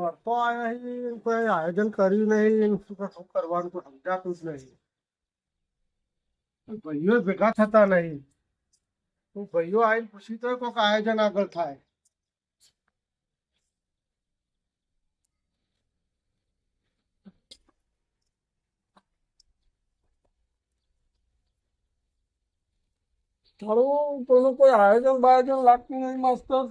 વળતો આવ્યો નહીં, કોઈ આયોજન કર્યું નહીં, શું કરવાનું તો સમજાતું જ નહીં. ભાઈઓ ભેગા થતા નહીં. હું ભાઈઓ આવીને પૂછી તો કોઈક આયોજન આગળ થાય. તારું કોઈનું કોઈ આયોજન બાયોજન લાગતું નહીં માસ્તર.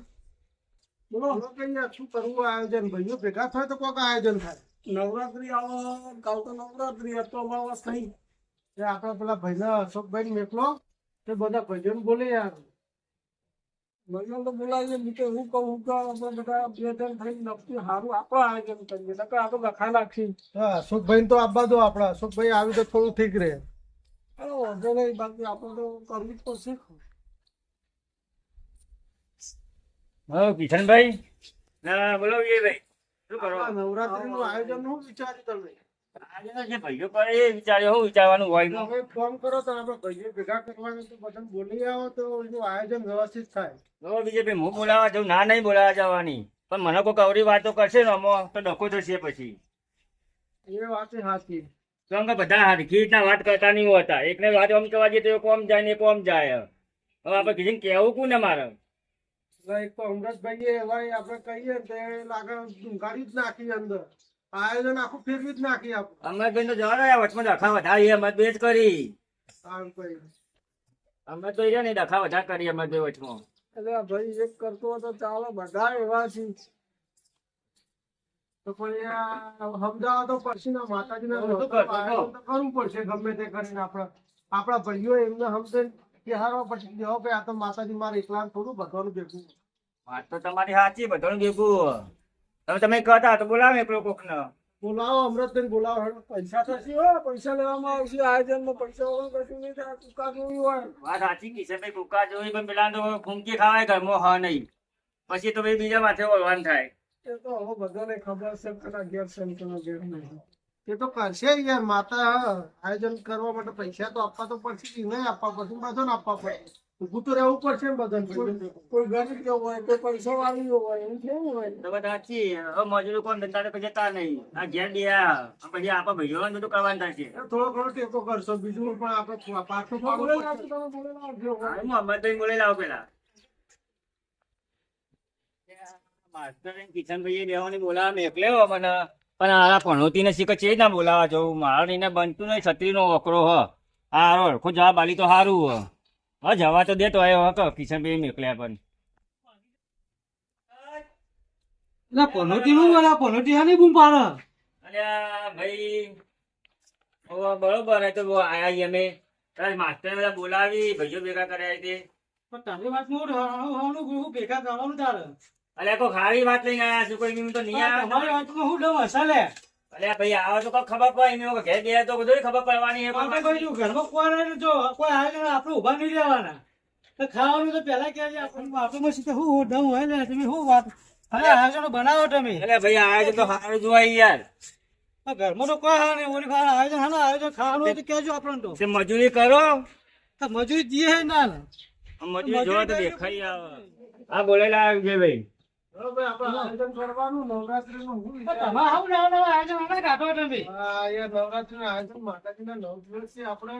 બોલો કઈ શું કરવું આયોજન? ભાઈઓ ભેગા થાય તો કોઈક આયોજન થાય. નવરાત્રી આવે, કાલ તો નવરાત્રી, તો અમાવાસ થઈ. એ આપણા પેલા ભાઈના અશોકભાઈ મેકલો તે બધા ભજન બોલે યાર. ભજન તો બોલાવીએ, બીજે હું કહું કે આપણે બધા બે જણ થઈને નક્કી સારું આપણે આયોજન કરીએ, નકર આ તો લખા નાખી. હા, અશોકભાઈ તો આપવા દો. આપડા અશોકભાઈ આવી તો થોડું ઠીક રહે. વાંધો નહીં, બાકી આપણે તો કરવું જ પડશે. હા કિશનભાઈ, ના બોલો વિજયભાઈ, શું કરો? નવરાત્રી નું આયોજન શું વિચાર્યું તમે? આજે જે ભાઈઓ કરે એ વિચાર્યો, શું વિચારવાનું હોય? તમે ફોન કરો તો આપણે ભાઈઓ ભેગા કરવાનું તો બધા બોલી આવો તો એનું આયોજન વ્યવસ્થિત થાય. જો વિજયભાઈ, હું બોલાવા જાઉં, ના નહીં બોલાવા જવાની, પણ મને કોઈ અવરી વાતો કરશે ને આમાં તો ડખો થશે પછી. એ વાત સાચી. કેમ કે બધા હરખી રીતના વાત કરતા નહીં હોતા. એકને વાત આમ કહેવા જઈએ તો એ કોમ જાય ને એ કોમ જાય. હવે આપણે કીધું કેવું કોને મારે? એક તો અમરતભાઈ એવા આપણે કહીએ તે લાગે ડુંગાડી જ નાખી અંદર. આયોજન આખું ફેરવી જ નાખી આપણે. અમરભાઈ તો જવા રહ્યા વચમાં ડખા વધારી, અમરભાઈ જ કરી. આમ કઈ અમરભાઈ છે ને ડખા વધાર કરી અમરભાઈ વચમાં. એટલે ભાઈ એક કરતો હતો ચાલો, બધા એવા છે. તો પછી સમજાવો તો પછી ના માતાજીના આયોજન તો કરવું પડશે ગમે તે કરીને. આપણા ભાઈઓ એમને સમજે કે હારો પછી દેવો કે આ તો માતાજી મારે એકલા થોડું બધાનું ભેગું. વાત તો તમારી સાચી, બધાનું ભેગું. તમે કહેતા તો બોલાવે પેલો કોકને. બોલાવો, અમૃતબેન બોલાવો. હેડો. પૈસા થશે હો, પૈસા લેવામાં આવશે આયોજનમાં. પૈસા વગર કશું નહીં થાય. કુકા જોયું હોય. વાત સાચી કિશનભાઈ, કુકા જોઈ પણ પેલા તો ફૂંકી ખાવાય ઘરમાં હા નહીં, પછી તો ભાઈ બીજા માથે ઓળવાન થાય. એ તો હવે બધાને ખબર છે પેલા ઘેર છે ને પેલા ઘેર નહીં. એ તો કરશે યાર. માતા આયોજન કરવા માટે પૈસા તો આપવા તો પડશે. નહીં આપવા પડશે, બધાને આપવા પડશે. ઊભું તો રહેવું પડશે ને બધાને. કોઈ ગરીબ કેવું હોય, કોઈ પૈસા વાળ્યું હોય, એમ કેવું હોય. તો બધા સાચી. હવે મજૂરી કોણ ધંધા તો પછી જતા નહીં. આ ઘેર ગયા પછી આપણા ભાઈઓ બધું કરવાનું થશે. થોડો ઘણો ટેકો કરશો, બીજું પણ આપણે પાછું બોલે નાખજો, તમે બોલે નાખજો. મોહમ્મદભાઈ બોલે લાવો પેલા. કિશનભાઈ દેવાની બોલાવા મેકલ્યો મને, પણ આ પણોતી ને શીખ છે ના બોલાવા જવું. મારા એને બનતું નહીં. છત્રી નો વકરો હ આ હરખો જવાબ આલી તો સારું હ. હા જવા તો દેતો આવ્યો હ કિશનભાઈ મેકલ્યા પણ. પનોટી નું બોલા, પનોટી હાની બૂમ પાડે. અલ્યા ભાઈ હવે બરોબર હે તો આયા અમે માસ્ટર બધા બોલાવી ભાઈઓ ભેગા કર્યા તે. પણ તારી વાત નું ભેગા કરવાનું તારે. અલ્યા કોઈ ખારી વાત લઈને આયા છું, કોઈ બી તો નહીં આવ્યા. તમારી વાતમાં હું ડમ હસાલે. અલ્યા ભાઈ આવા તો કોઈ ખબર પડે નહીં. ઘેર ગયા તો બધું ખબર પડવાની છે. આપણે કહીશું ઘરમાં કોઈ રહે જો કોઈ આવે ને આપણે ઉભા નહીં રહેવાના. તો ખાવાનું તો પેલા કહેજે. આપણને વાતોમાં સીધા હું ડમ હોય ને તમે શું વાત. અરે આયોજન બનાવો તમે. અલ્યા ભાઈ આયોજન તો સારું જોવાય યાર. ઘરમાં તો કોઈ હા નહીં. ઓલી આયોજન હા આયોજન ખાવાનું હોય તો કહેજો આપણને તો. તે મજૂરી કરો. મજૂરી દીએ ના મજૂરી જોવા તો દેખાઈ આવે. હા બોલેલા વિજયભાઈ. આપણે આયોજન કરવાનું નવરાત્રીનું શું વિચાર? તમારે આવું નવા આયોજન ના કાઢો તમે. હા યાર, નવરાત્રીનું આયોજન માતાજીના 9 દિવસથી આપણે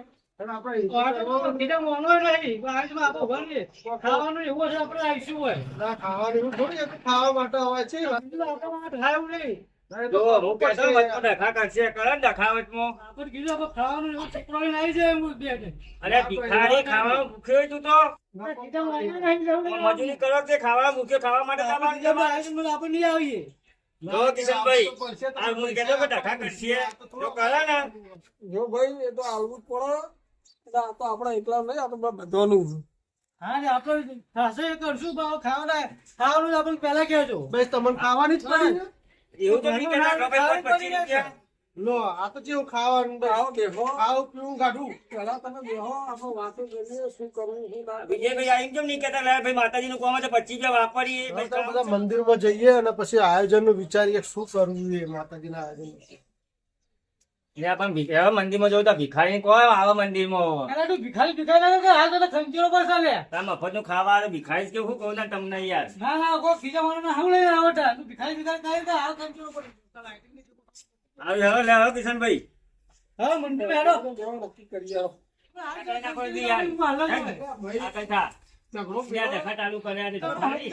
ખાવાનું એવું છે આપણે આવીશું હોય. ના ખાવાનું એવું થોડી હતું, ખાવા માટે હોય છે. ખાવું નહીં. જો હું કહેતો વચમાં ડખા કરશે કરે ને ડખાવટમાં. આપણે કીધું આપણે ખાવાનું એવું ચકરાવી આવી જાય એમ બે જણ. અરે ભિખારી ખાવાનું ભૂખ્યો તું તો. મજૂરી કરો તે ખાવા મૂક્યો ખાવા માટે તમારે જમા. આપણે નહીં આવીએ. જો કિશનભાઈ આ હું કહેતો કે ડખા કરશે તો કરે ને. જો ભાઈ એ તો આલવું જ પડે. એટલે આ તો આપણે એકલા નહીં, આ તો બધાનું. હા ને આપણે થશે એ કરશું. ખાવાનું આપણે પેલા કહેજો. બસ તમને ખાવાની જ પડી ને? એવું તો નહીં કહેતા કે ભાઈ 25 રૂપિયા. લો આ તો કેવું ખાવાનું? આવો બેહો. ખાવું પીવું કાઢું. પેલા તમે બેહો, આપણે વાતો કરીએ શું કરવું શું ના. વિજયભાઈ આમ કેમ નહીં કહેતા લે ભાઈ માતાજીનું કામ છે 25 રૂપિયા વાપરીએ. આપણે બધા મંદિરમાં જઈએ અને પછી આયોજનનું વિચારીએ શું કરવું એ માતાજીના આયોજન. એટલે પણ એવા મંદિરમાં જવું તો ભિખારી કોઈ આવે મંદિરમાં અરે તું ભિખારી ના કે હાલ તો ખંચેરો પર ચાલે મફત નું ખાવા આવે ભિખારી કેવું કહું ને તમને યાર ના ના કોઈ બીજા માણસ હાવ લઈને આવતા તું ભિખારી કહે કે હાલ ખંચેરો પર આવે હવે લે હવે કિશનભાઈ હા મંદિર હેડો નક્કી કરી આવો આ કઈ ના કોઈ દી યાર આ કઈ થા યાર દેખા ચાલુ કર્યા છે ભિખારી.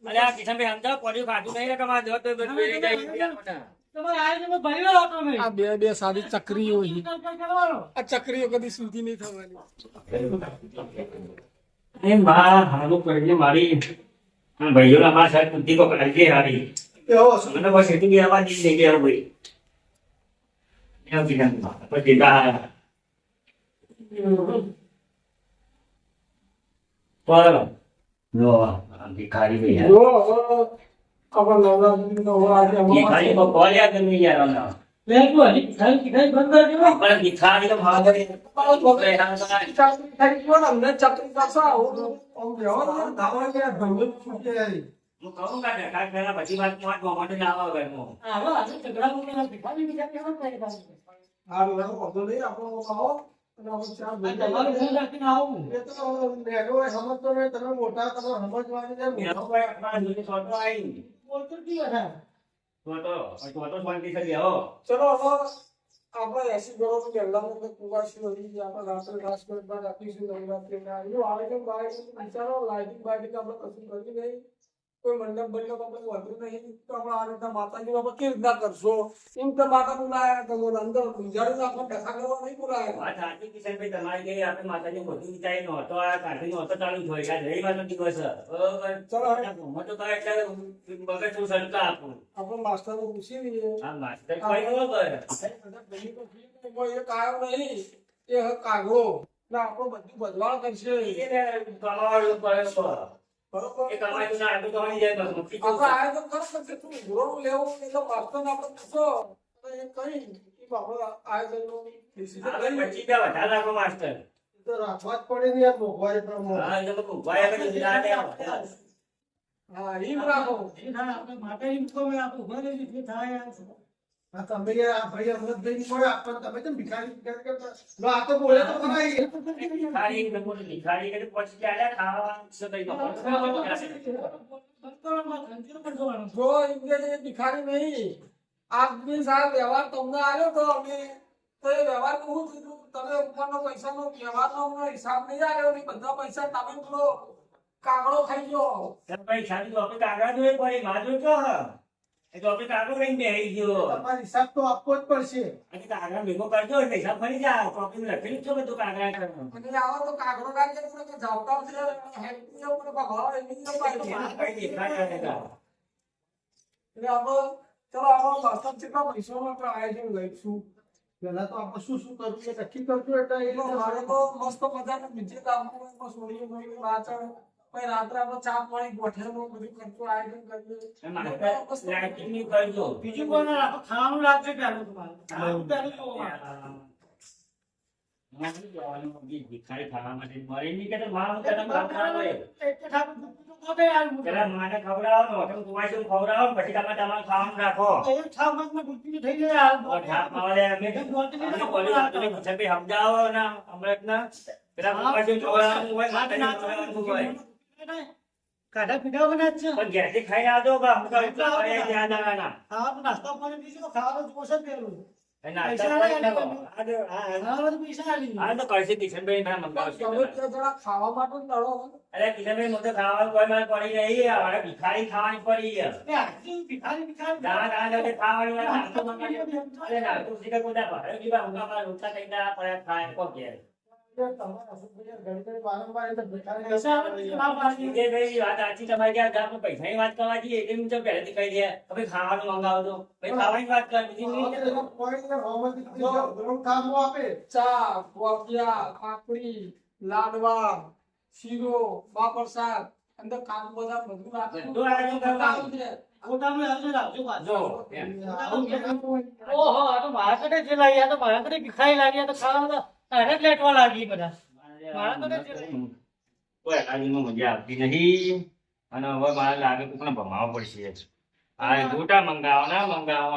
અરે આ કિશનભાઈ સમજાવ પડ્યું ખાધું નહીં ને કે મારે દોત તો બધું એ જાય. આ બે સારી ચક્રીઓ છે. આ ચક્રીઓ કદી સુધી નહીં થવાની. એ બા હારું કરજે મારી આ ભાઈઓના મારા સાહેબ બુદ્ધિ કો કરજે હારી એવો શું? મને બસ એટલી બી આવાજ નહીં દેગે ભાઈ એવું કીધું પછી તા પર લો આ ભિખારી ભાઈ જો હવે આપણા નવરાત્રીનો આજે ભિખારી કો કોલ્યા કે નહીં યાર ના ભિખારી બંધ કરી દેવો. પણ ભિખારી તો ભાવ કરે અમને ચકરી કરશો આવું આમ બેહો ને, ધાવા ગયા, ધંધો છૂટી જાય. હું કહું કે દેખા પહેલા પછી વાત મોટો ના આવે ઘરમાં હારું, એનો વાંધો નહીં, આપણો આવો અને આપણે ચા ભેગા તમારું કરીએ. ધ્યાન રાખીને આવું. એ તો નેગો હોય, સમજતો નહીં, તમે મોટા, તમે સમજવાની છે ને. એનો કોઈ આપણા જોડે છોટો આવી બોલતો જ નહીં હતા. છોટો શાંતિ થઈ ગયો ચલો હવે આપણે 80 કરોડ પહેલા કુવાસી હતી આપણે રાત્રે રાજકોટમાં રાખીશું નવરાત્રીના એનું આયોજન બાયોજન વિચારો લાઇટિંગ બાઇટિંગ આપણે કશું કર્યું નહીં કોઈ મંડપ બંડપ આપણે વધુ નહીં તો આપણે આ રીતના માતાજી આપણે કેવી રીતના કરશો એમ તો માતા બોલાયા તમે અંદર ગુંજાડીને આપણે બેઠા કરવા નહીં બોલાયા વાત સાચી કિશનભાઈ તમારી કઈ આપણે માતાજી બધું વિચારી નહોતો આ કાઢી નહોતો ચાલુ થયો યાર રવિવારનો દિવસ બરોબર ચલો હું તો કહે એટલે મગજ હું સરકા આપું આપણે માસ્ટરને પૂછી લઈએ આ માસ્ટર કોઈ બરોબર એ કાયો નહીં એ કાગડો ને આપણો બધું બદલાવ કરશે કમાવાનું બરોબર બરોબર એ કમાઈ ના આટલું તો આવી જાય બસ મુક્તિ આપણે આયોજન કરો પછી તું ઘોડો લેવો એટલે માસ્ટરને આપણે પૂછો તો એ કઈ કે આપણે આયોજનનું ડિસિઝન આપણે લઈએ 25 વધારે રાખો માસ્ટર એ તો રાખવા જ પડે ને યાર, મોંઘવારી પ્રમાણે. હા એટલે તો ભાઈ આપણે જિલ્લા દે હા એમ રાખો આપણે માટે એમ કહો આપણે ઉભા રહી જે થાય આ તમે યાર, આ ભાઈ અમૃતભાઈ કોઈ આપણને તમે કેમ ભિખારી કરતા? લો, આ તો બોલે તો ખરા. ભિખારી ને મોટી ભિખારી કે પછી ચાલ્યા ખાવાનું છે કઈ જો એમને એ ભિખારી નહીં આજની સાહેબ વ્યવહાર તમને આવ્યો તો અમે તો એ વ્યવહાર હું કીધું તમે ઉપરનો પૈસાનો વ્યવહારનો અમને હિસાબ નહીં આવ્યો ને બધા પૈસા તમે પેલો કાગડો ખાઈ ગયો પૈસા તો આપણે કાગડા જોઈએ પડી માજો છો એ તો આપણે કાગડો લઈને બેસી ગયો તમારે હિસાબ તો આપવો જ પડશે. અને કાગડા ભેગો કરજો એટલે હિસાબ ફરી જાય કોપી લખેલું છે બધું કાગડા કરવાનું અને આવો તો કાગડો કાઢી દે તો જાવતા છે હેલ્પની ઉપર ભાવ એની તો પાડી કઈ દેખાય નહીં. એટલે આપણે ચલો આપણો વાસ્તવ કેટલા પૈસાનું આપણે આયોજન લઈશું પેલા તો આપણે શું શું કરવું એ નક્કી કરશું એટલે એ રીતે મારે તો મસ્ત મજાનું બીજે કામમાં એમાં સોળીએ સોળીએ વાંચણ પછી રાત્રે આપણે ચા પાણી ગોઠવણું બધું ખર્ચો આયોજન કરીએ માસ્ટર લાઇટિંગ કરજો બીજું કોઈ ના રાખો ખાવાનું રાખજો પહેલું તમારે ખાવાનું પહેલું જોવાનું. ભિખારી ખાવા માટે મરી નહીં કે તો મારું તને ખવડાવો પેલા માને ખવડાવો ને હોટલ કુવાસી ખવડાવો ને પછી તમે તમારે ખાવાનું રાખો ઠાપ મારે અમે સમજાવો ને અમૃતના પેલા કુવાસી ખવડાવવાનું હોય માતાજી ખવડાવવાનું હોય કાઢા પીધા વગર જ છે. પણ ઘેરથી ખાઈ આવજો બા હું કહું એટલા પડે ધ્યાન આવવાના ખાવાનું નાસ્તા પાણી બીજું ખાવાનું જ પોષણ પેલું નાસ્તા કરી નાખો. ખાવાનું તો પૈસા આલી આ તો કરશે કિશનભાઈ ના મંગાવશે તમે તો જરા ખાવા માટે જ લડો અરે કિશનભાઈ હું તો ખાવાનું કોઈ મને પડી રહી હવે ભિખારી ખાવાની પડી છે. એ આખી ભિખારી ના ના ના ખાવાની વાત નાસ્તો મંગાવી. અરે નાસ્તો શીખે કોઈ ના ભાડે દીવા ઊંઘા મારા રોટલા કઈ ના પડે ખાય કોક ઘેર. વારંવાર એ તો ભિખારી પૈસા આવે તો ના પાડી. એ ભાઈ વાત સાચી તમારી કે ગામમાં પૈસાની વાત કરવા જઈએ એટલે હું તો પહેલેથી કહી દે હવે ખાવાનું મંગાવજો પછી ખાવાની વાત કર બીજી નહીં. કોઈ ને હોમવર્ક કામ આપે. ચા કોફિયા પાપડી લાડવા શીરો પાપડ શાક અંદર કામ બધા બધું બધું આયોજન કરવાનું. ખોટાનું આયોજન રાખજો પાછું. જો એમ. ઓહો આ તો મારા કડે જે લાગ્યા તો મારા કડે ભિખારી લાગ્યા તો ખાવા તારે જ લેટવા લાગી બધા મારા કડે જે કોઈ એકાદીમાં મજા આવતી નહીં અને હવે મારે લાગે કોકને ભમાવવું પડશે આ ગોટા મંગાવો ના મંગાવો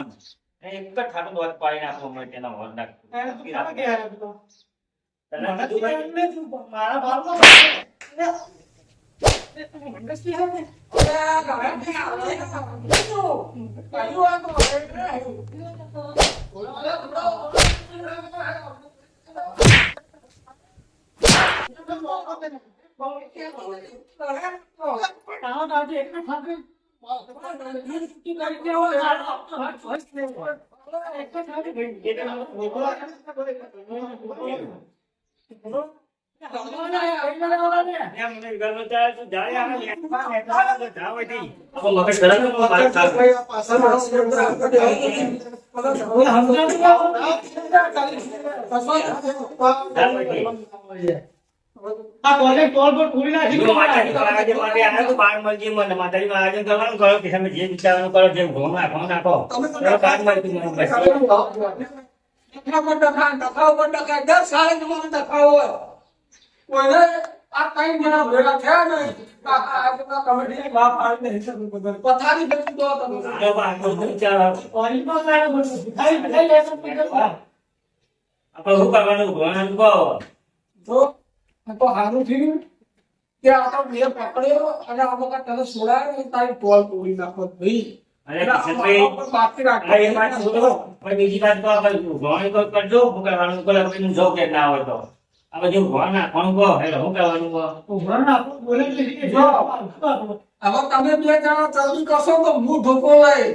એક જ ખાટું દોત પાડી નાખો મેં તેના હોર નાખ એને તું કોને કહે છે તું? તને મને કીધું તો ભાઈ? એમ નહીં, તું મારા બાપનો મંગસ છે ને? તારા દાદી એકને ખાતે છૂટી કરી દેવો એક જ એમ નહીં, ઘરનું ચાલે તો જાય આવે ને. તો જાવ અહીંથી. આપણો મગજ ખરાબ ન થાય. વાત સાચી. ભાઈ, આ પાછળ જાવ અહીંથી. આ કોલેજ ટોલ પર પૂરી નાખી જો માતાજી મહારાજે માટે આવ્યા તો બાર મળજી મને માતાજી મહારાજે કરવાનું કરો કે તમે જે વિચારવાનું કરો જે ભોગ નાખો નાખો ચલો બાર મળજી મને બસ. જો બાર તો વિચારો કોલેજમાં લાગે બધું ભિખારી ભિખારી લેતો પૈસા આપણે શું કરવાનું ભગવાન કહો સારું થયું કે આ તો મેં પકડ્યો અને આ વખત તને છોડાયો ને તારી ટોલ તોડી નાખો ભાઈ અરે કિશનભાઈ બાકી આ એક વાત છોડો પણ બીજી વાત તો આપણે ભગવાન તો કરજો શું કરવાનું કરો આપણે જો કે ના હોય તો આપણે જો ભગવાન નાખવાનું કહો એટલે શું કરવાનું કહો ઉભરણ આપણું બોલે જ નહીં. જો હવે તમે બે જણા જલ્દી કરશો તો હું ધોકો લઈ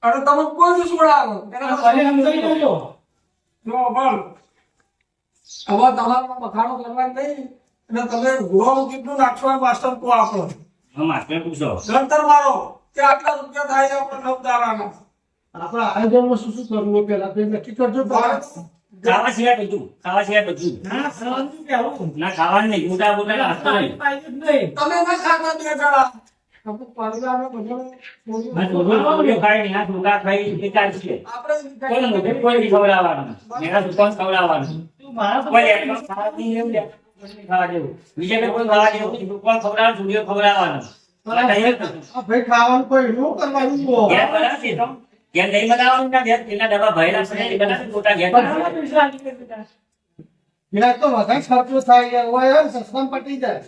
અને તમે કોઈ બી છોડાવો એને સમજાઈ દેજો જો પણ હવે તમારા બખાડો કરવા નહીં અને તમે ગોળ કેટલું નાખશો માસ્ટર કો આપણો હા માસ્ટર પૂછો ગણતર મારો કે આટલા રૂપિયા થાય છે આપણે નવદારાના આપણા આયોજનમાં શું શું કરવું પેલા તે નક્કી કરજો ખાવા સિવાય બધું ખાવા સિવાય બધું ના ખાવાનું કેવું ના ખાવાનું નહીં મોટા મોટા નાસ્તો નહીં તમે ના ખાતા બે જણા આપણે પરિવારને બધાને બસ રોટલો ખાય નહીં આ ઢોકા ખાઈ એ ચાલશે કોઈ મોઢે કોઈ નહીં ખવડાવવાનું એના દુકાન ખવડાવવાનું કોઈ લેટમાં ખાવા નહીં એવું લેટમાં કોઈ નહીં ખાવા જેવું બીજે કંઈ કોઈ ખાવા જેવું નહીં. દુકાન ખવડાવવાનું જુડીઓ ખવડાવવાનું આ નહીં કરતું. ભાઈ ખાવાનું કોઈ એવું કરવાનું ઘેર બનાવશે તો ઘેર નહીં બનાવવાનું ના ઘેર તેના ડબ્બા ભરેલા છે એ બનાવશે મોટા ઘેર બનાવશે. ત્યાં તો વધારે ખર્ચો થાય યાર હોય એમ સસ્તામાં પટી જાય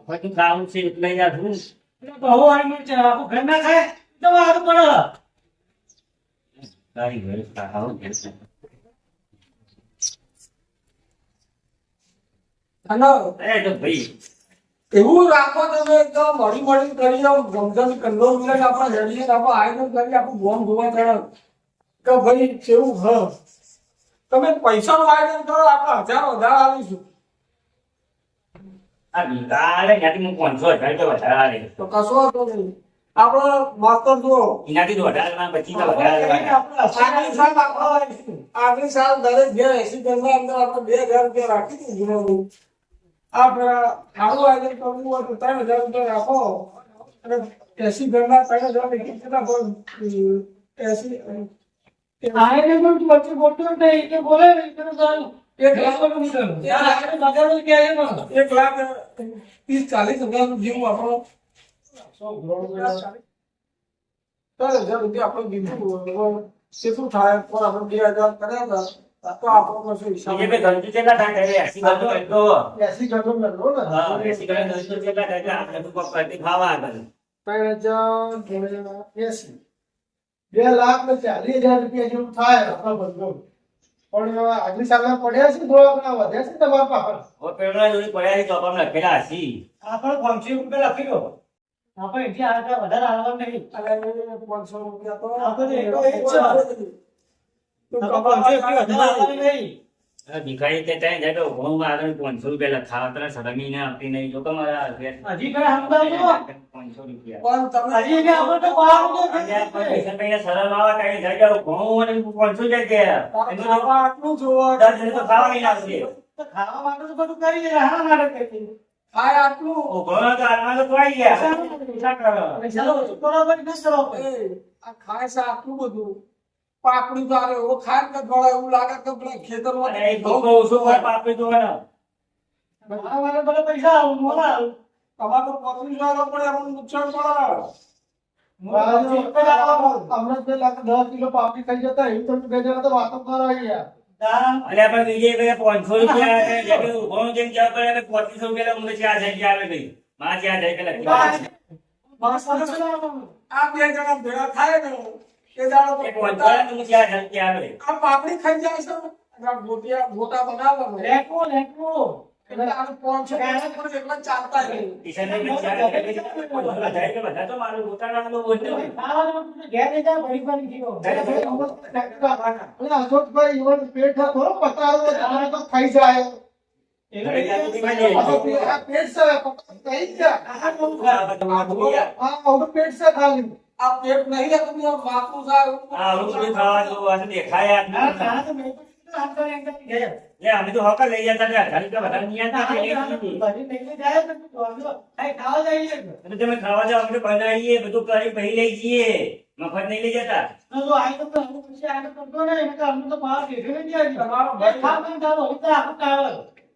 બધું ખાવું છે એટલે યાર હું તારી ઘરે ખાવું ઘેર છે. એ તો ભાઈ એવું રાખો તમે એકદમ મળી મળી કરી જાઓ ગમગમ કંદો મિલક આપણે રેડીએ આપણે આયોજન કરી આપણું બોમ જોવા ચડે કે ભાઈ કેવું હ તમે પૈસાનું આયોજન કરો આપણે હજાર આવીશું આ ભીકારે ત્યાંથી હું 500 તો વધારે તો કશો વાંધો નહીં આપણે માસ્ટર જુઓ એનાથી તો વધારે ના બચી તો વધારે આગલી સાલ દરેક ઘેર 80 ઘરના અંદર આપણે 2000 રૂપિયા રાખી દીધું આપણે સારું આયોજન કરવું હોય તો 3000 રૂપિયા રાખો અને 80 ઘરના 3000 ની કેટલા પણ 80 આયોજન પણ વચ્ચે ગોઠવો નહીં કે બોલે નહીં કે ચાલ 1 લાખ ₹1,30,000 40,000 જેવું આપણો 4,000 રૂપિયા આપણે દીધું કેટલું થાય પણ આપણે 2,000 કર્યા હતા તો આપણો કશું હિસાબ બીજે બે ગંજુ કેટલા થાય ત્યારે 80 ગંજુ એટલો 80 ઘરનો મેળવો ને હા 80 ગંજુ કેટલા થાય એટલે આપણે તો કોક કરતી ખાવા આગળ 3,000 2,40,000 રૂપિયા જેવું થાય આપણા બંધો પણ આગલી સાલના પડ્યા છે થોડા ઘણા વધ્યા છે તમારા પાસે ઓ પેલા જોડી પડ્યા છે તો આપણે લખેલા હશી આપણે 500 રૂપિયા લખી દો આપણે એટલી આગળ વધારે આવવા નહીં અને 500 રૂપિયા તો આપણે એક જ છે તો 500 રૂપિયા વધારે આવવા નહીં ભિખારી તે ત્યાં જાય તો ઘઉં આગળ 500 રૂપિયા લખાવા તને શરમી ના આવતી નહીં જો તમારા હજી કઈ સમજાવો 500 રૂપિયા પણ તમે હજી કે આપણે તો બહાર પૈસા પૈસા શરમ આવે ત્યાં જાય જાઓ ઘઉં અને 500 જાય કે એનું ખાવા આટલું જોવો 10 જણ તો ખાવા નહીં આવશે તો ખાવા માટે તો બધું કરી દે હા માટે કરી ખાય આટલું ઓ ઘઉં તો આમાં તો ખવાઈ ગયા પૈસા કરો ચાલો બરાબર ન કરો આ ખાય છે આટલું બધું પાપડી તો આરે ઓ ખાય કે ગળા એવું લાગે કે પેલા ખેતરમાં અને એ ઘઉં ઓછું હોય પાપડી તો હોય બધા પૈસા મોડા તમારે તો 25,000 પડે આપણને નુકસાન પડે હમણાં જે લાગે 10 કિલો પાપડી ખાઈ જતા એવું તમે બે જણા તો વાતો કરો યાર. અલ્યા પણ બીજે ભાઈ 500 રૂપિયા આવે, જેને ઉભોનું જેમ જવા પડે, 2500 રૂપિયા મને ચાર જગ્યા આવે ભાઈ. માં ચાર જગ્યા લખી આપે. આ બે જણા ભેગા થાય ને એ દાડો એ 500 તો મને ચાર જગ્યા આવે. આ પાપડી ખાઈ જાય છે ને, આ ગોટા બનાવવાનો એટલે આનું 500 પણ એટલા ચાલતા નહીં. કિશનને મને ચાર જગ્યા લખી. 500 વધારે કે બધા તો મારું પોતાનું બોલ ને. અને અશોકભાઈ ઈવન પેટ થોડો પતાળો તમારે તો ખાઈ જાય. આ પેટ છે ખાઈ જાય. આ આવડું પેટ છે ખાલી. આ પેટ નહીં હતું આ માથું થાય આ રૂપિયા ખાવા જેવું આ તો દેખાય જ નહીં. લે, અમે તો હક લઈ જતા હતા. 1000 રૂપિયા વધારે નહીં આપતા. અને તમે ખાવા જાઓ, અમે તો બનાવીએ, બધું કરી પછી લઈ જઈએ. મફત નહીં લઈ જતા.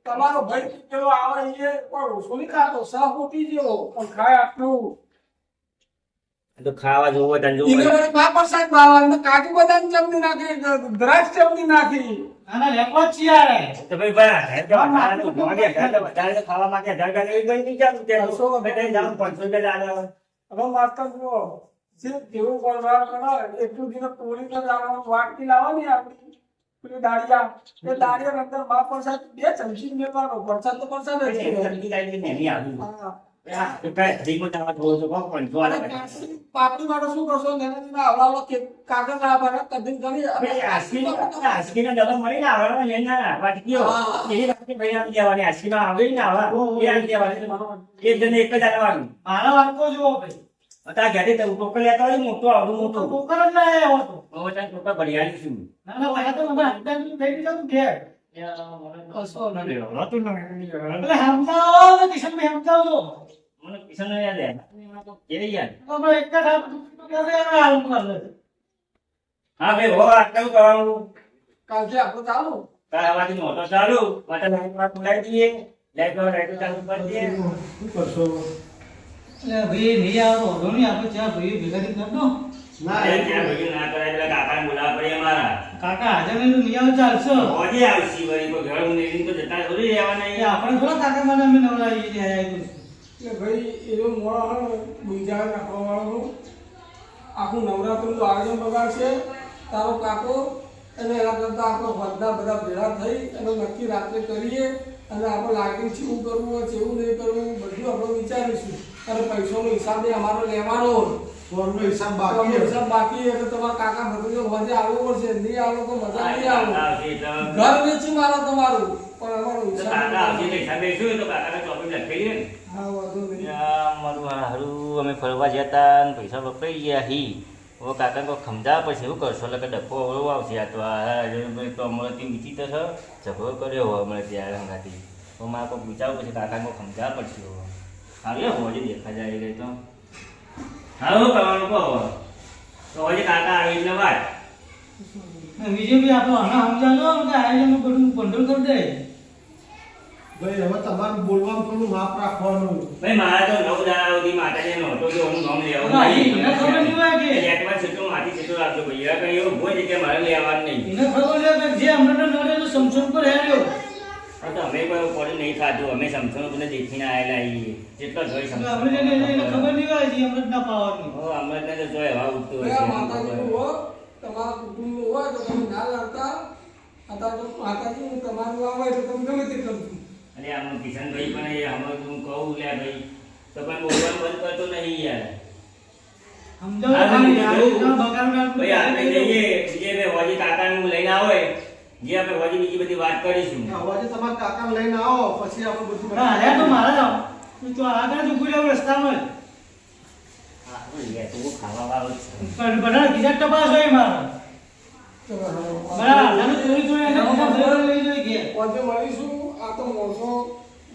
તમારો ભાઈ પેલો આવે છે પણ ઓછો નહીં ખાતો સહ મોટી જેવો પણ ખાય આટલું તો ખાવા જોવો તને જોવો. ઈને વળી મા પ્રસાદ બાવા કાજુ બદામ ચમની નાખી દ્રાક્ષ ચમની નાખી તો ભાઈ બરાબર. વધારે તો વધારે તો ખાવા માટે 1000 રૂપિયા લઈ ગઈ નહીં ચાલુ. તે તો બધા જાઓ 500 રૂપિયા લાગે. હવે માસ્ટર જુઓ જે જેવું વરવાર કરે એટલું દિન તોડીને લાવવાનું વાટકી લાવવાની આપણી પેલી દાળિયા એ દાળિયા અંદર મા પ્રસાદ 2 ચમચી મેળવાનો પ્રસાદ તો પ્રસાદ જ છે. સમજી જાય કે નહીં આવ્યું. હા. તો કાંઈ હરીમાં તાવા થોડો છો, કોણ 500 અને વાળા. પાપડી માટે શું કરશો નેના આવડાવો કે કાગળ ના ભરે કદીમ કરી ભાઈ આસ્કીનો ડબ્બો મળી ને આવવાનો લઈને ના વાટકીઓ. હા. એની વાટકી ભાઈ આમ દેવાની. આસ્કીનો આવે ને આવા એ આમ દેવાની. એક જણે એક જ આલવાનું. તારા ઘરે તો ટોકર લેતા હોય ને મોટું આવડું મોટું. હવે તારે ટોકર ભરી આલીશું. કશો નહીં. હતું ને. મને કિશન ને યાદ આવે. કેવી યાદ? હા ભાઈ હો આટલું કરવાનું. કાલથી આપણે ચાલુ તારા હવાથી મોટો ચાલુ. માટે લાઈટ માં ખુલાવી દઈએ. લાઈટ ચાલુ કરી દઈએ. શું કરશો? ના એ ત્યાં ભેગું ના કરાય એટલે કાકાને બોલાવવા પડે અમારા. કાકા આજે મેં નિયાવ ચાલશો હોજે આવશી વળી કોઈ ઘર ઊંઘી તો જતા થોડી રહેવાના એ આપણે થોડા કાકા મને અમે નવડાવીએ છીએ એટલે ભાઈ એવો મોડો બીજા નાખવાનું આખું નવરાત્રીનું આયોજન બગાડશે તારો કાકો અને એના કરતાં આપણે બધા ભેગા થઈ અને નક્કી રાત્રે કરીએ અને આપણે લાગી કેવું કરવું હોય કેવું નહીં કરવું બધું આપણે વિચારીશું અને પૈસાનો હિસાબ એ અમારો લેવાનો ફોનનો હિસાબ તમારો બાકી છે. હિસાબ બાકી એટલે તમારા કાકા ભત્રીજો હોજે આવવું પડશે નહીં આવો તો મજા નહીં આવે આવશે એટલે ઘર વેચી મારો તમારું પણ અમારો કાકા આવશે હિસાબ એટલે હિસાબે શું તો કાકાને ચોપડી લખેલી ને. હા વાંધો નહીં મારું હારું અમે ફરવા જતા ને પૈસા વપરાઈ ગયા હી. હવે કાકા કોઈ સમજાવવા પડશે એવું કરશો એટલે કે ડબ્બો અવળો આવશે. આ તો તો અમારાથી બીજી તો છે ઝઘડો કર્યો હોય અમારે ત્યારે હંગાથી. તો મારે કોઈ વિચારવું પડશે કાકાને કોઈ સમજાવવા પડશે. હવે હોજે દેખા જાય એટલે તો હા શું કરવાનું કહો. તો હોજે કાકા આવી એટલે વાત. બીજે બી આપણે હમણાં સમજાવો કે આયોજન બધું કંટ્રોલ કરી દે ભાઈ હવે તમારું બોલવાનું થોડું માપ રાખવાનું. ભાઈ મારે તો 9 દાડા સુધી માતાજીનો હતો કે હું નામ લેવાનું ના, નહીં. એને ખબર નહીં હોય કે એકવાર સીધું માટી સીધું રાખજો ભાઈ. એવા કંઈ એવું હોય છે કે મારે લેવાનું નહીં. એને ખબર છે કે જે હમણાં નડે તો સમસણ પર હેર્યો હા તો અમે કોઈ કોડી નહીં ખાધું. અમે સમસણ બધે દેખીને આવેલા છીએ. જેટલો જોઈ સમસણ. આપણે એને ખબર નહીં હોય જે હમણાં ના પાવાની હો અમને તો જોઈ હવા ઉઠતું આ હશે. માતાજીનું હોય તમારા કુટુંબનું હોય તો તમે ના લડતા અત્યારે તો માતાજીનું તમારું આવે તો તમે ગમે તે કરજો અને આમ કિશનભાઈ પણ એ હમણાં હું કહું લે ભાઈ તો પણ બોલવાનું બંધ કરતો નહીં યાર. સમજાવો હા, ખાલી હું આ કહું. બગાડ ભાઈ આપણે જઈએ બીજે ભાઈ હોજી કાકાનું લઈને આવે જે આપણે હોજી બીજી બધી વાત કરીશું. અવાજે તમારા કાકાને લઈને આવો પછી આપણે બધું ના અરે તો મારા તો આગળ જ ઉભી રહ્યો રસ્તામાં હા યાર તું ખાવા વાળો જ છે. પણ બધા બીજા ટપાસ હોય મારા બરાબર આને ચોરી ચોરી એને બધા ફેરવા લઈ જોઈ કે આજે મળીશું આ તો મોસો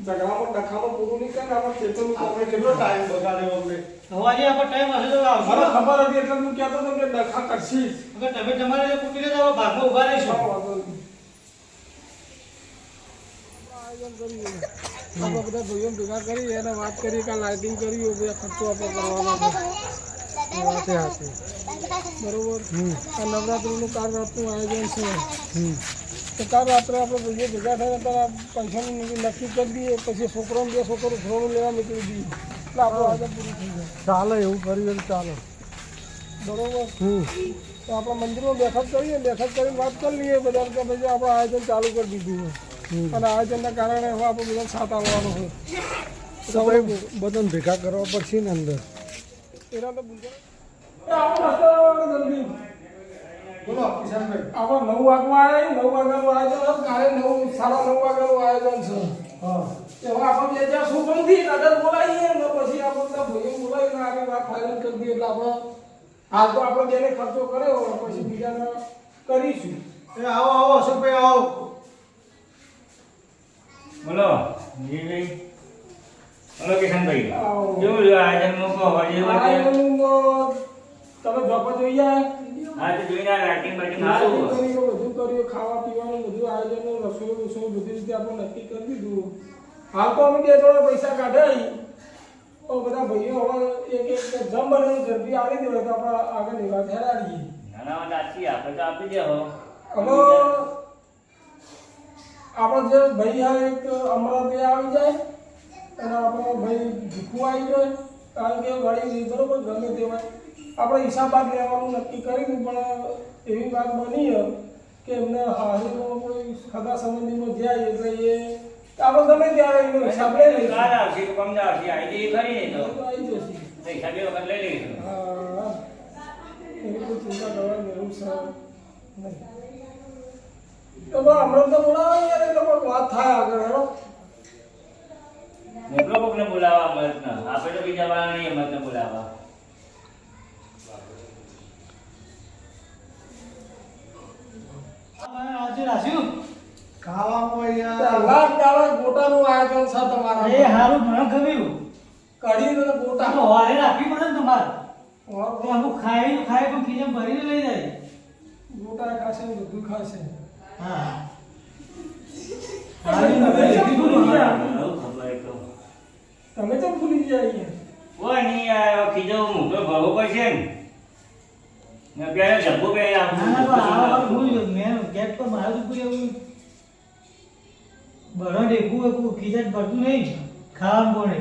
ઝઘડામાં ડખામાં પૂરું નહીં કરે આપણે ખેતરનું આપણે કેટલો ટાઈમ બગાડ્યો અમને. હવાજી આપણે ટાઈમ હશે તો આવશે મને ખબર હતી એટલે હું કહેતો હતો કે ડખા કરશીશ અગર તમે તમારે જે કુટીને તો ભાગમાં ઉભા રહીશું વાંધો નહીં. આપણે બધા ભાઈઓ ભેગા કરી એને વાત કરી કે લાઇટિંગ કરી ખર્ચો આપણે કરવાનો છે એ વાતે હાચી. બરોબર આ નવરાત્રીનું કાલ રાતનું આયોજન છે હમ. તો કાલ રાત્રે આપણે ભાઈઓ ભેગા થઈને ત્યારે પૈસાનું નક્કી કરી દઈએ પછી છોકરાને 2 છોકરો ઘોડું લેવા નીકળી દઈએ એટલે આપણું આયોજન પૂરું થઈ જાય ચાલે એવું કર્યું એમ ચાલે. બરોબર હમ. તો આપણે મંદિરમાં બેઠક કરીએ બેઠક કરીને વાત કરી લઈએ બધા કે ભાઈ આપણે આયોજન ચાલુ કરી દીધું હમ. હોય અને આયોજનના કારણે હવે આપણે બધા સાથ આવવાનું હોય તો ભાઈ બધાને ભેગા કરવા પડશે ને અંદર. એના તો જલ્દી બોલો કિશનભાઈ. આપણે 9 વાગવા આવે 9 વાગ્યાનું આયોજન કાલે 9 સાડા 9 વાગ્યાનું આયોજન છે હા. એમાં આપણે બે ચાર છોકરીથી નગર બોલાવીએ ને પછી આપણે બધા ભાઈઓ બોલાવીને આગળ વાત ફાઇનલ કરી દઈએ એટલે આપણે હાલ તો આપણે બેને ખર્ચો કર્યો પછી બીજાને કરીશું એ આવો આવો અશોકભાઈ આવો. બોલો જીભાઈ. બોલો કિશનભાઈ. આવો. કેવું રહ્યું આયોજન મૂકો હજી વખતે? આયોજનનું તમે જોવા જોઈએ હા તો જોઈને આ લાઇટિંગ બાઇટિંગ આયોજન સારું. કર્યું, બધું કર્યું ખાવા પીવાનું બધું આયોજનનું રસોઈ બસોઈ બધી રીતે આપણે નક્કી કરી દીધું હાલ તો અમે 2 જોડે પૈસા કાઢાઈ તો બધા ભાઈઓ હવે એક જમ બનાવીને ઝડપી આવી દેવાય તો આપણે આગળ એવા હેરાડીએ ના ના સાચી આપણે તો આપી દેવો. હવે આપણો જે ભાઈ હા એક અમરાભાઈ આવી જાય અને આપણો ભાઈ ભીખું આવી જાય કારણ કે વળી બરોબર ગમે તે હોય આપણે હિસાબાદ લેવાનું નક્કી કર્યું પણ એવી વાત બની કે એમને હારીમાં કોઈ ખગા સંબંધીમાં જાય એટલે એ આપણે ગમે ત્યારે એનો હિસાબ લઈ લઈશું. કાલ આવશે કે પમદાર આવશે આઈડી ખરી ને તો તો આવી જશે પૈસા 2 વખત લઈ લઈશું. હા એની કોઈ ચિંતા કરવાની જરૂર છે નહીં તો બસ હમણાં તો બોલાવો યાર એ લોકો વાત થાય આગળ હેડો મોકલો કોકને બોલાવવા અમરતને. આપણે તો બીજા વાળા નહીં અમરતને બોલાવવા. આજે રાખ્યું ખાવામાં યાર પહેલા જ દાડે ગોટાનું આયોજન છે તમારા એ હારું મને ગમ્યું કઢી અને તારો ગોટા વારે રાખવી પડે ને તમારે ગોટા એ અમુક ખાય પણ ખીજમ ભરીને લઈ જાય ખાશે ને બધું ખાશે હા હારી નવે કીધું ને હા. બહુ ખબર એ તો. તમે તો ભૂલી ગયા અહીંયા કોઈ નહીં આ ખીજો મોટો ભરવો પડશે ને અત્યારે જબ્બો બે ના ના પણ આ વખત હું મેં ગેટ પર મારું તો કોઈ એવું બરાબર એકું ખીજા ભરતું નહીં ખાવાનું પડે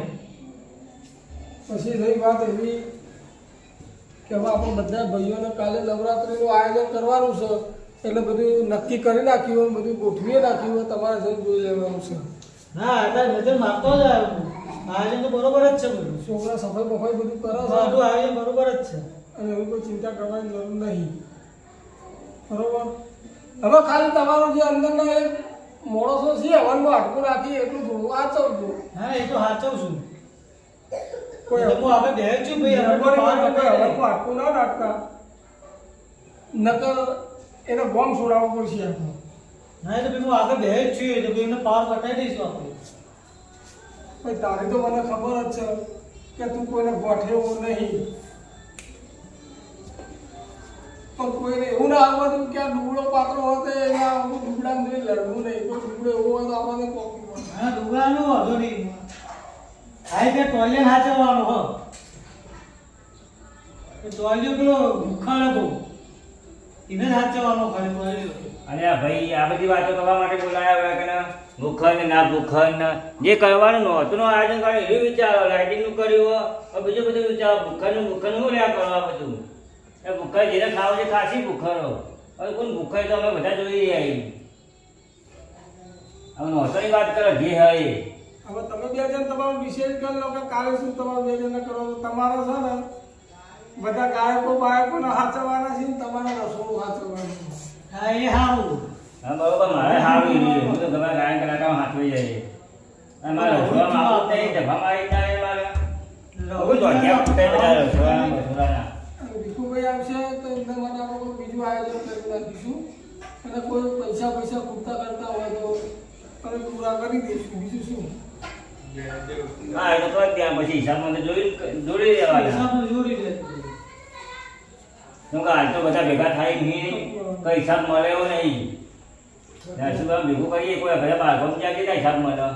પછી રહી વાત એવી કે હવે આપણે બધા ભાઈઓને કાલે નવરાત્રીનું આયોજન કરવાનું છે એટલે બધું નક્કી કરી નાખ્યું હોય બધું ગોઠવી નાખ્યું હોય તમારે જઈને જોઈ લેવાનું છે ના અત્યારે નજર મારતો જ આયોજન તો બરોબર જ છે બધું છોકરા સફાઈ બફાઈ બધું કરે છે બધું આયોજન બરોબર જ છે અને એવી કોઈ ચિંતા કરવાની જરૂર નહીં બરોબર હવે ખાલી તમારું જે અંદરના એક માણસો છે હવનમાં અટકું રાખી એટલું થોડું વાંચવજો હા એ તો સાચું છું કોઈ એટલે હું આપણે દહેજ છું ભાઈ આપણે કોઈ બહાર હવનમાં નીકળીએ. અટકું ના નાખતા નકર એને બોમ્બ છોડાવવો પડશે આપણે ના એ તો ભાઈ હું આગળ દહેજ છું તો ભાઈ એમને પાર બતાવી દઈશું આપણે ભાઈ તારી તો મને ખબર જ છે કે તું કોઈને ગોઠેવો નહીં પણ કોઈને એવું ના આવવાનું કે આ ડુબળો પાત્રો હોય તો એના અમુક ડુબડાને જોઈ લડવું નહીં કોઈ ડુબળો એવો હોય તો આપણને કોપી પડે હા ડુંગરાનું વાંધો નહીં હા કે ટોયલેટ સાચવવાનો હો એ ટોયલેટ પેલો ભૂખાડ હતો એને જ સાચવવાનો ખાલી ટોયલેટ અને આ ભાઈ આ બધી વાતો કરવા માટે બોલાયા હોય કે ના ભૂખંડ ના ભૂખંડ જે કરવાનું નહોતું આયોજન કર્યું એવું વિચારો લાઇટિંગનું કર્યું હોય બીજું બધું વિચારો ભૂખંડનું શું રહ્યા કરવા બધું એ ભૂખર જેને ખાવ છે ખાસી ભૂખરો હવે કોણ ભૂખર તો અમે બધા જોઈ રહ્યા હવે નહોતોની વાત કરો જે હોય એ. હવે તમે બે જણ તમારું ડિસાઈડ કરી લો કે કાલે શું તમારે બે જણને કરો તમારે છે ને બધા ગાયકો બાયકોને સાચવવાના છે ને તમારે રસોડું સાચવવાનું છે. હા એ સારું હા બરોબર મારે સારું રહ્યું હું તો ગમે ગાયન કલાકાર હાથવી જાય અને મારે રસોડામાં આવું જ નહીં જભા મારી ના એ મારે બહુ દોઢિયા ફૂટે બધા રસોડાના મસોડાના. અને ભીખુભાઈ આવશે તો એમને માટે આપણે કોઈ બીજું આયોજન કરી નાખીશું અને કોઈ પૈસા ખૂટતા કરતા હોય તો અમે પૂરા કરી દઈશું બીજું શું હા એ તો કરી ત્યાં પછી હિસાબમાં તો જોડી દેવાના હિસાબનું જોડી લેતું કેમ કે હાલ તો બધા ભેગા થાય નહીં કઈ હિસાબ મળે એવો નહીં ત્યાં સુધી ભેગું કરીએ કોઈ ઘરે બાળકો ક્યાંથી હિસાબ મળે